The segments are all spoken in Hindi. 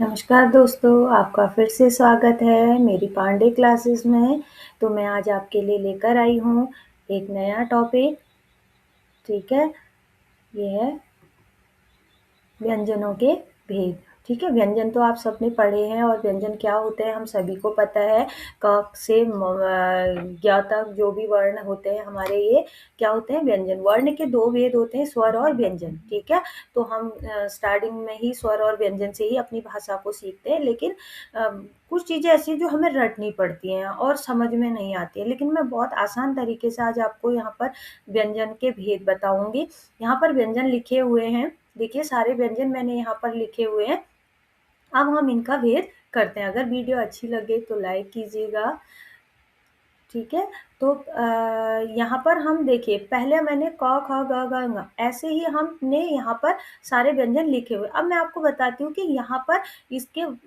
नमस्कार दोस्तों, आपका फिर से स्वागत है मेरी पांडे क्लासेस में। तो मैं आज आपके लिए लेकर आई हूँ एक नया टॉपिक, ठीक है? ये है व्यंजनों के भेद, ठीक है? व्यंजन तो आप सबने पढ़े हैं और व्यंजन क्या होते हैं हम सभी को पता है। क से ज्ञ तक जो भी वर्ण होते हैं हमारे, ये क्या होते हैं? व्यंजन। वर्ण के 2 भेद होते हैं, स्वर और व्यंजन, ठीक है? तो हम स्टार्टिंग में ही स्वर और व्यंजन से ही अपनी भाषा को सीखते हैं, लेकिन कुछ चीज़ें ऐसी हैं जो हमें रटनी पड़ती हैं और समझ में नहीं आती है। लेकिन मैं बहुत आसान तरीके से आज आपको यहाँ पर व्यंजन के भेद बताऊँगी। यहाँ पर व्यंजन लिखे हुए हैं, देखिए सारे व्यंजन मैंने यहाँ पर लिखे हुए हैं। अब हम इनका भेद करते हैं। अगर वीडियो अच्छी लगे तो लाइक कीजिएगा, ठीक है? तो यहाँ पर हम देखिए, पहले मैंने क, ख, ग, घ, ङ ऐसे ही हमने यहाँ पर सारे व्यंजन लिखे हुए। अब मैं आपको बताती हूँ कि यहाँ पर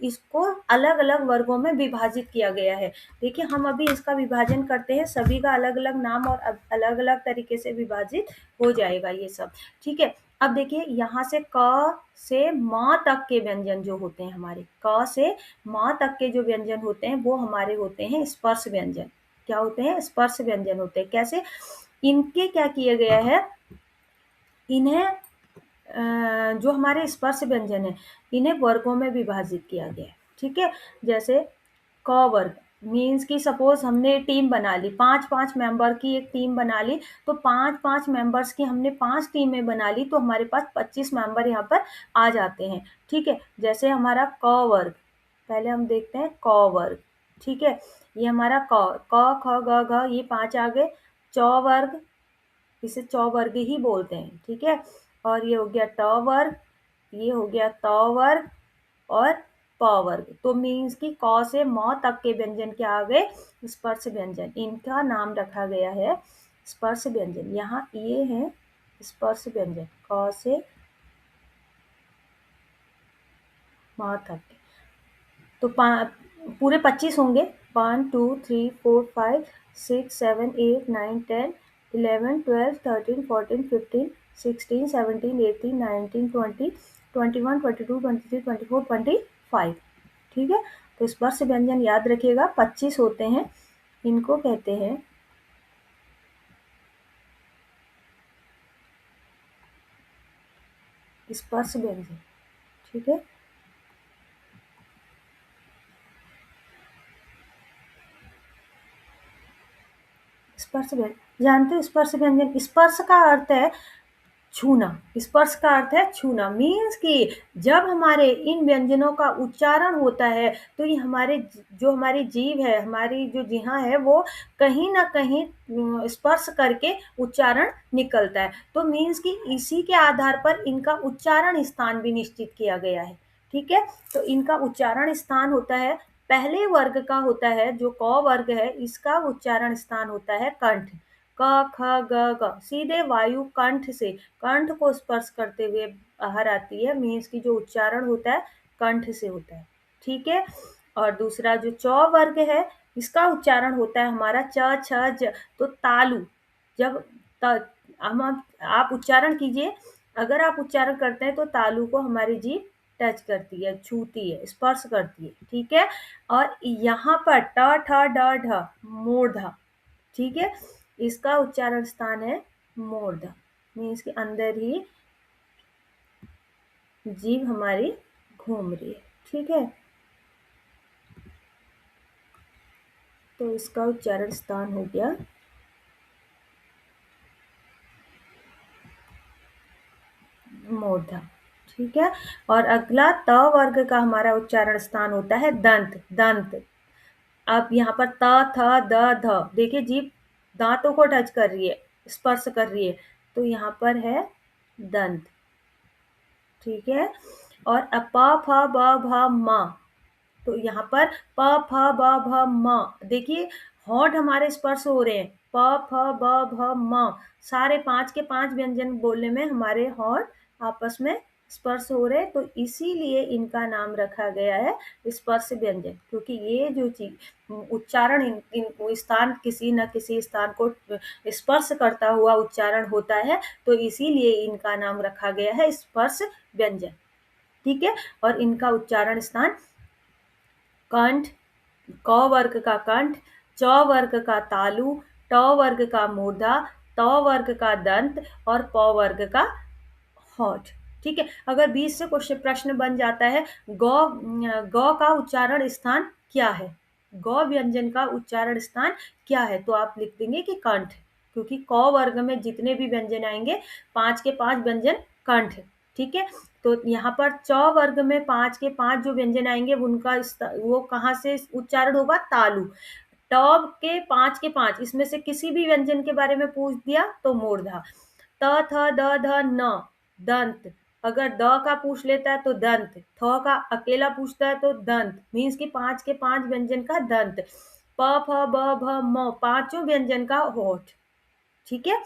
इसको अलग-अलग वर्गों में विभाजित किया गया है। देखिए, हम अभी इसका विभाजन करते हैं, सभी का अलग-अलग नाम और अलग-अलग तरीके से विभाजित हो जाएगा ये सब, ठीक है? अब देखिए, यहाँ से क से म तक के व्यंजन जो होते हैं हमारे, क से म तक के जो व्यंजन होते हैं, वो हमारे होते हैं स्पर्श व्यंजन। क्या होते हैं? स्पर्श व्यंजन होते हैं। कैसे? इनके क्या किया गया है, इन्हें जो हमारे स्पर्श व्यंजन है, इन्हें वर्गों में विभाजित किया गया है, ठीक है? जैसे क वर्ग मीन्स कि सपोज़ हमने टीम बना ली, 5-5 मेंबर की एक टीम बना ली, तो 5-5 मेंबर्स की हमने 5 टीमें बना ली, तो हमारे पास 25 मेंबर यहाँ पर आ जाते हैं, ठीक है? जैसे हमारा क वर्ग, पहले हम देखते हैं क वर्ग, ठीक है? ये हमारा क, ख, ग, घ ये 5 आ गए। च वर्ग, इसे च वर्ग ही बोलते हैं, ठीक है? और ये हो गया ट वर्ग, ये हो गया त वर्ग और प वर्ग। तो मीन्स कि क से म तक के व्यंजन क्या आ गए? स्पर्श व्यंजन। इनका नाम रखा गया है स्पर्श व्यंजन। यहाँ ये है स्पर्श व्यंजन, क से म तक के। तो पूरे 25 होंगे। 1 2 3 4 5 6 7 8 9 10 11 12 13 14 15 16 17 18 19 20 21 22 23 24 25, ठीक है? तो स्पर्श व्यंजन याद रखिएगा, 25 होते हैं। इनको कहते हैं स्पर्श व्यंजन, ठीक है? स्पर्श व्यंजन जानते हो? स्पर्श व्यंजन, स्पर्श का अर्थ है छूना। स्पर्श का अर्थ है छूना, मीन्स कि जब हमारे इन व्यंजनों का उच्चारण होता है, तो ये जो हमारी जीभ है, हमारी जो जिह्वा है, वो कहीं न कहीं स्पर्श करके उच्चारण निकलता है। तो मीन्स कि इसी के आधार पर इनका उच्चारण स्थान भी निश्चित किया गया है, ठीक है? तो इनका उच्चारण स्थान होता है, पहले वर्ग का होता है, जो क वर्ग है, इसका उच्चारण स्थान होता है कंठ। क, ख, ग, घ सीधे वायु कंठ से, कंठ को स्पर्श करते हुए बाहर आती है, मीन्स की जो उच्चारण होता है कंठ से होता है, ठीक है? और दूसरा जो च वर्ग है, इसका उच्चारण होता है हमारा च, छ, ज। तो तालु, जब आप उच्चारण कीजिए, अगर आप उच्चारण करते हैं तो तालु को हमारी जीभ टच करती है, छूती है, स्पर्श करती है, ठीक है? और यहाँ पर ट, ठ, ड, ढ मूर्धा, ठीक है? इसका उच्चारण स्थान है मूर्धा, मीन्स के अंदर ही जीभ हमारी घूम रही है, ठीक है? तो इसका उच्चारण स्थान हो गया मूर्धा, ठीक है? और अगला त वर्ग का हमारा उच्चारण स्थान होता है दंत, दंत। अब यहाँ पर त, थ, द, ध देखिए जीभ दांतों को टच कर रही है, स्पर्श कर रही है, तो यहाँ पर है दंत, ठीक है? और प, फ, ब, भ, म, तो यहाँ पर प, फ, ब, भ, म देखिए होंठ हमारे स्पर्श हो रहे हैं, प, फ, ब, भ, म सारे 5 के 5 व्यंजन बोलने में हमारे होंठ आपस में स्पर्श हो रहे हैं, तो इसीलिए इनका नाम रखा गया है स्पर्श व्यंजन, क्योंकि ये जो चीज उच्चारण इन स्थान किसी न किसी स्थान को स्पर्श करता हुआ उच्चारण होता है, तो इसीलिए इनका नाम रखा गया है स्पर्श व्यंजन। ठीक है। और इनका उच्चारण स्थान कंठ, क वर्ग का कंठ, च वर्ग का तालु, ट वर्ग का मूर्धा, त वर्ग का दंत और प वर्ग का होठ। ठीक है। अगर बीच से क्वेश्चन प्रश्न बन जाता है ग का उच्चारण स्थान क्या है, ग व्यंजन का उच्चारण स्थान क्या है, तो आप लिख देंगे कि कंठ, क्योंकि क वर्ग में जितने भी व्यंजन आएंगे 5 के 5 व्यंजन कंठ। ठीक है। तो यहाँ पर च वर्ग में 5 के 5 जो व्यंजन आएंगे उनका वो कहाँ से उच्चारण होगा, तालु। ट के 5 इसमें से किसी भी व्यंजन के बारे में पूछ दिया तो मूर्धा। त थ द ध न दंत, अगर द का पूछ लेता है तो दंत, थ का अकेला पूछता है तो दंत, मीन्स कि 5 के 5 व्यंजन का दंत। प फ ब भ म पांचों व्यंजन का होठ। ठीक है।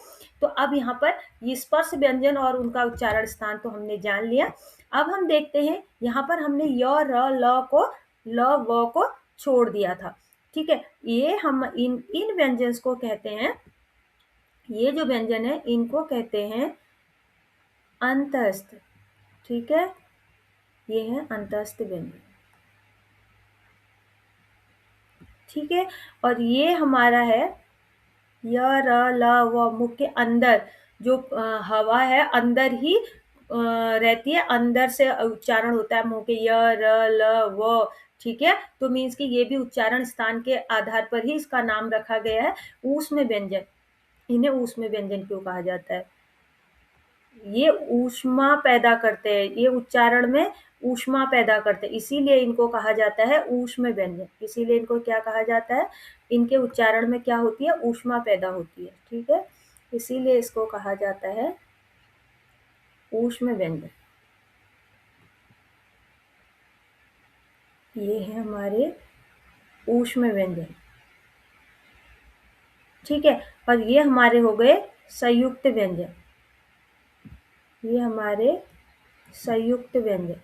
तो अब यहाँ पर ये स्पर्श व्यंजन और उनका उच्चारण स्थान तो हमने जान लिया। अब हम देखते हैं यहाँ पर हमने य र ल को ल व को छोड़ दिया था। ठीक है। ये हम इन इन व्यंजन को कहते हैं, ये जो व्यंजन है इनको कहते हैं अंतस्थ। ठीक है। ये है अंतस्थ व्यंजन। ठीक है। और ये हमारा है य र ल व, मुख के अंदर जो हवा है अंदर ही रहती है, अंदर से उच्चारण होता है मुंह के य र ल व। ठीक है। तो मीन्स कि ये भी उच्चारण स्थान के आधार पर ही इसका नाम रखा गया है ऊष्म व्यंजन। इन्हें ऊष्म व्यंजन क्यों कहा जाता है, ये ऊष्मा पैदा करते हैं, ये उच्चारण में ऊष्मा पैदा करते हैं, इसीलिए इनको कहा जाता है ऊष्म व्यंजन। इसीलिए इनको क्या कहा जाता है, इनके उच्चारण में क्या होती है, ऊष्मा पैदा होती है। ठीक है। इसीलिए इसको कहा जाता है ऊष्म व्यंजन। ये है हमारे ऊष्म व्यंजन। ठीक है। और ये हमारे हो गए संयुक्त व्यंजन, ये हमारे संयुक्त व्यंजन।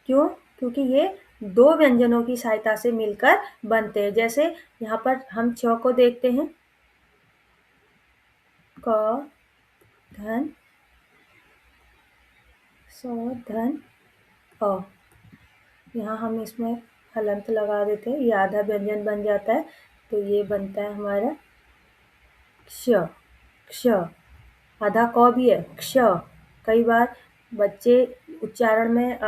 क्यों, क्योंकि ये दो व्यंजनों की सहायता से मिलकर बनते हैं। जैसे यहाँ पर हम छ को देखते हैं, क धन सौ धन अ, यहाँ हम इसमें हलंत लगा देते हैं, ये आधा व्यंजन बन जाता है, तो ये बनता है हमारा क्ष। क्ष आधा क भी है, क्ष। कई बार बच्चे उच्चारण में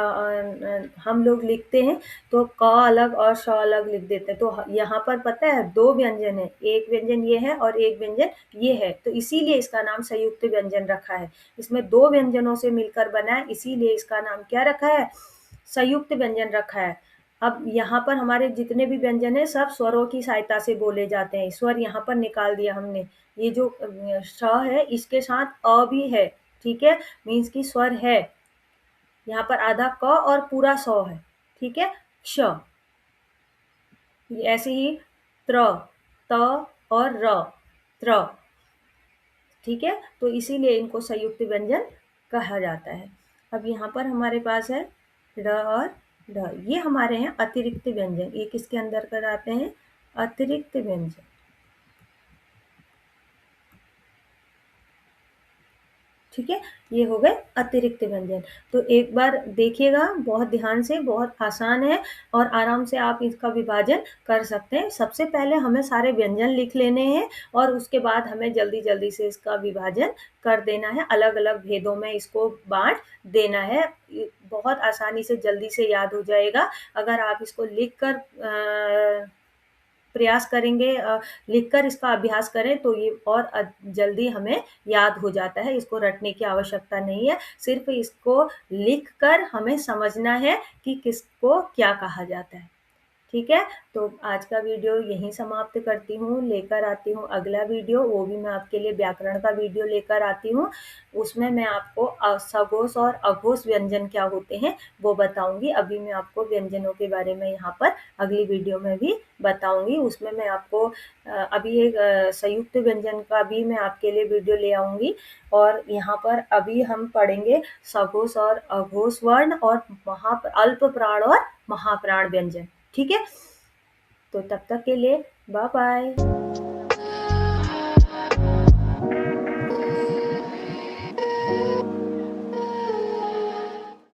हम लोग लिखते हैं तो क अलग और श अलग लिख देते हैं, तो यहाँ पर पता है दो व्यंजन है, एक व्यंजन ये है और एक व्यंजन ये है, तो इसीलिए इसका नाम संयुक्त व्यंजन रखा है। इसमें दो व्यंजनों से मिलकर बना है, इसीलिए इसका नाम क्या रखा है, संयुक्त व्यंजन रखा है। अब यहाँ पर हमारे जितने भी व्यंजन है सब स्वरों की सहायता से बोले जाते हैं, स्वर यहाँ पर निकाल दिया हमने। ये जो श है इसके साथ अ भी है। ठीक है। मीन्स की स्वर है, यहाँ पर आधा क और पूरा सौ है। ठीक है। क्ष, ऐसे ही त्र, त और र, त्र। ठीक है। तो इसीलिए इनको संयुक्त व्यंजन कहा जाता है। अब यहाँ पर हमारे पास है र और ढ, ये हमारे हैं अतिरिक्त व्यंजन। ये किसके अंदर कर आते हैं, अतिरिक्त व्यंजन। ठीक है। ये हो गए अतिरिक्त व्यंजन। तो एक बार देखिएगा बहुत ध्यान से, बहुत आसान है और आराम से आप इसका विभाजन कर सकते हैं। सबसे पहले हमें सारे व्यंजन लिख लेने हैं और उसके बाद हमें जल्दी-जल्दी से इसका विभाजन कर देना है, अलग-अलग भेदों में इसको बाँट देना है। बहुत आसानी से जल्दी से याद हो जाएगा। अगर आप इसको लिख कर प्रयास करेंगे, लिखकर इसका अभ्यास करें तो ये और जल्दी हमें याद हो जाता है। इसको रटने की आवश्यकता नहीं है, सिर्फ इसको लिखकर हमें समझना है कि किसको क्या कहा जाता है। ठीक है। तो आज का वीडियो यहीं समाप्त करती हूँ, लेकर आती हूँ अगला वीडियो, वो भी मैं आपके लिए व्याकरण का वीडियो लेकर आती हूँ। उसमें मैं आपको सघोष और अघोष व्यंजन क्या होते हैं वो बताऊंगी। अभी मैं आपको व्यंजनों के बारे में यहाँ पर अगली वीडियो में भी बताऊंगी। उसमें मैं आपको अभी एक संयुक्त व्यंजन का भी मैं आपके लिए वीडियो ले आऊंगी। और यहाँ पर अभी हम पढ़ेंगे सघोष और अघोष वर्ण और अल्प प्राण और महाप्राण व्यंजन। ठीक है। तो तब तक के लिए बाय बाय।